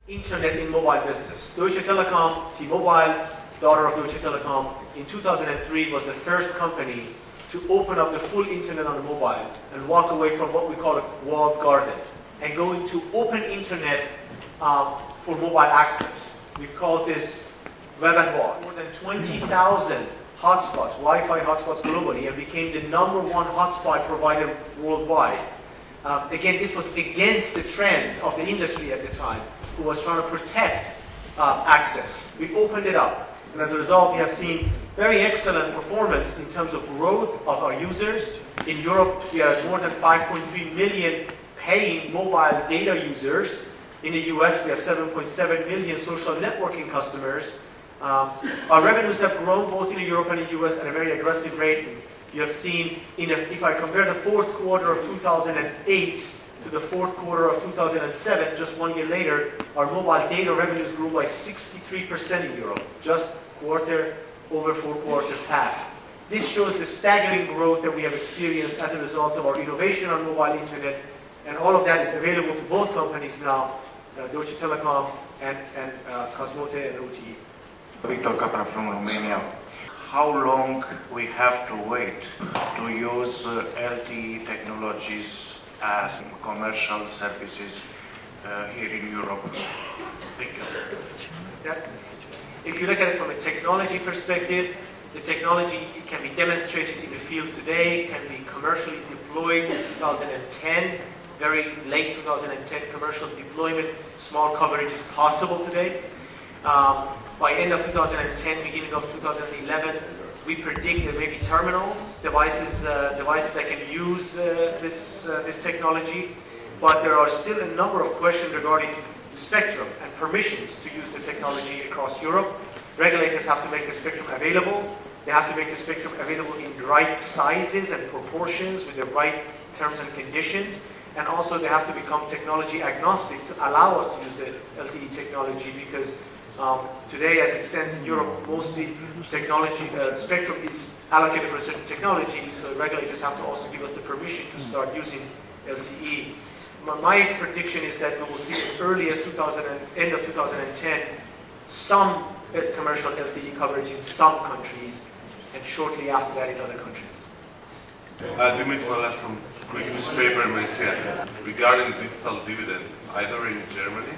Internet in mobile business. Deutsche Telekom, T-Mobile, daughter of Deutsche Telekom, in 2003 was the first company to open up the full internet on the mobile and walk away from what we call a walled garden and go into open internet for mobile access. We call this web and walk. More than 20,000 hotspots, Wi-Fi hotspots globally, and became the #1 hotspot provider worldwide. Again, this was against the trend of the industry at the time, who was trying to protect access. We opened it up. And as a result, we have seen very excellent performance in terms of growth of our users. In Europe, we have more than 5.3 million paying mobile data users. In the US, we have 7.7 million social networking customers. Our revenues have grown both in Europe and the US at a very aggressive rate. You have seen, if I compare the fourth quarter of 2008 to the fourth quarter of 2007, just 1 year later, our mobile data revenues grew by 63% in Europe, just quarter over 4 quarters past. This shows the staggering growth that we have experienced as a result of our innovation on mobile internet, and all of that is available to both companies now, Deutsche Telekom and Cosmote and LTE. Victor Capra from Romania. How long we have to wait to use LTE technologies as commercial services here in Europe? Thank you. If you look at it from a technology perspective, the technology can be demonstrated in the field today, can be commercially deployed in 2010, very late 2010 commercial deployment, small coverage is possible today. By end of 2010, beginning of 2011, we predict that maybe terminals, devices that can use this technology, but there are still a number of questions regarding spectrum and permissions to use the technology across Europe. Regulators have to make the spectrum available. They have to make the spectrum available in the right sizes and proportions with the right terms and conditions. And also they have to become technology agnostic to allow us to use the LTE technology, because today, as it stands in Europe, mostly technology spectrum is allocated for a certain technology, so regulators have to also give us the permission to start using LTE. My prediction is that we will see as early as end of 2010 some commercial LTE coverage in some countries, and shortly after that in other countries. Dimitri from Greek newspaper Messiah, regarding digital dividend, either in Germany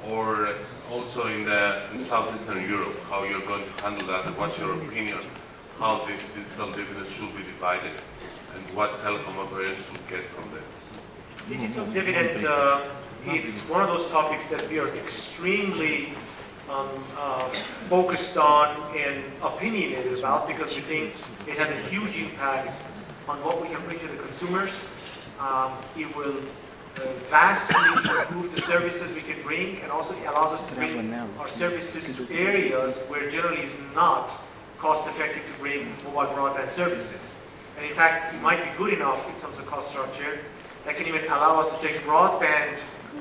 or also in Southeastern Europe, how you're going to handle that, what's your opinion, how this digital dividend should be divided, and what telecom operators should get from that? Digital dividend, it's one of those topics that we are extremely focused on and opinionated about, because we think it has a huge impact on what we can bring to the consumers. It will vastly improve the services we can bring, and also it allows us to bring our services to areas where generally it's not cost effective to bring mobile broadband services. And in fact, it might be good enough in terms of cost structure that can even allow us to take broadband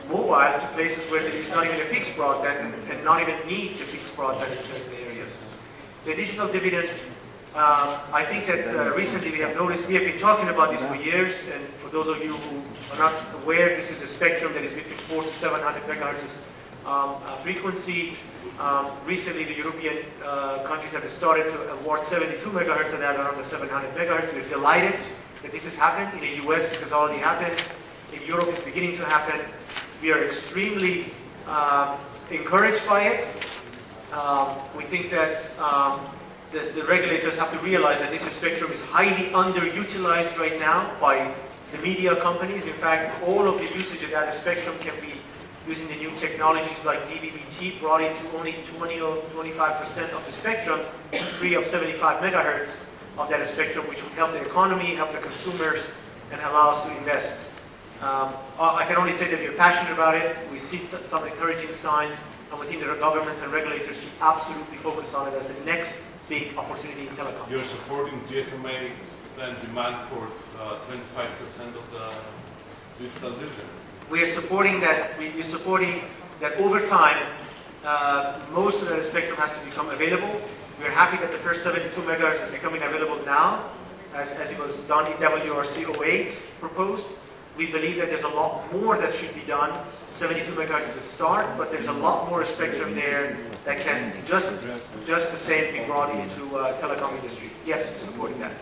mobile to places where there is not even a fixed broadband and not even need to fix broadband in certain areas. The digital dividend, I think that recently we have noticed, we have been talking about this for years, and for those of you who are not aware, this is a spectrum that is between 400 to 700 megahertz frequency. Recently the European countries have started to award 72 megahertz and around the 700 megahertz. We're delighted that this has happened. In the US this has already happened. In Europe it's beginning to happen. We are extremely encouraged by it. We think that the regulators have to realize that this spectrum is highly underutilized right now by the media companies. In fact, all of the usage of that spectrum can be using the new technologies like DVB-T, brought into only 20 or 25% of the spectrum, free of 75 megahertz of that spectrum, which would help the economy, help the consumers, and allow us to invest. I can only say that we're passionate about it. We see some encouraging signs, and we think that our governments and regulators should absolutely focus on it as the next big opportunity in telecom. You're supporting GSMA and demand for 25% of the digital dividend. We are supporting that. We're supporting that over time, most of the spectrum has to become available. We're happy that the first 72 megahertz is becoming available now, as it was done in WRC 08 proposed. We believe that there's a lot more that should be done 72 megahertz is a start, but there's a lot more spectrum there that can just the same be brought into telecom industry. Yes, supporting that.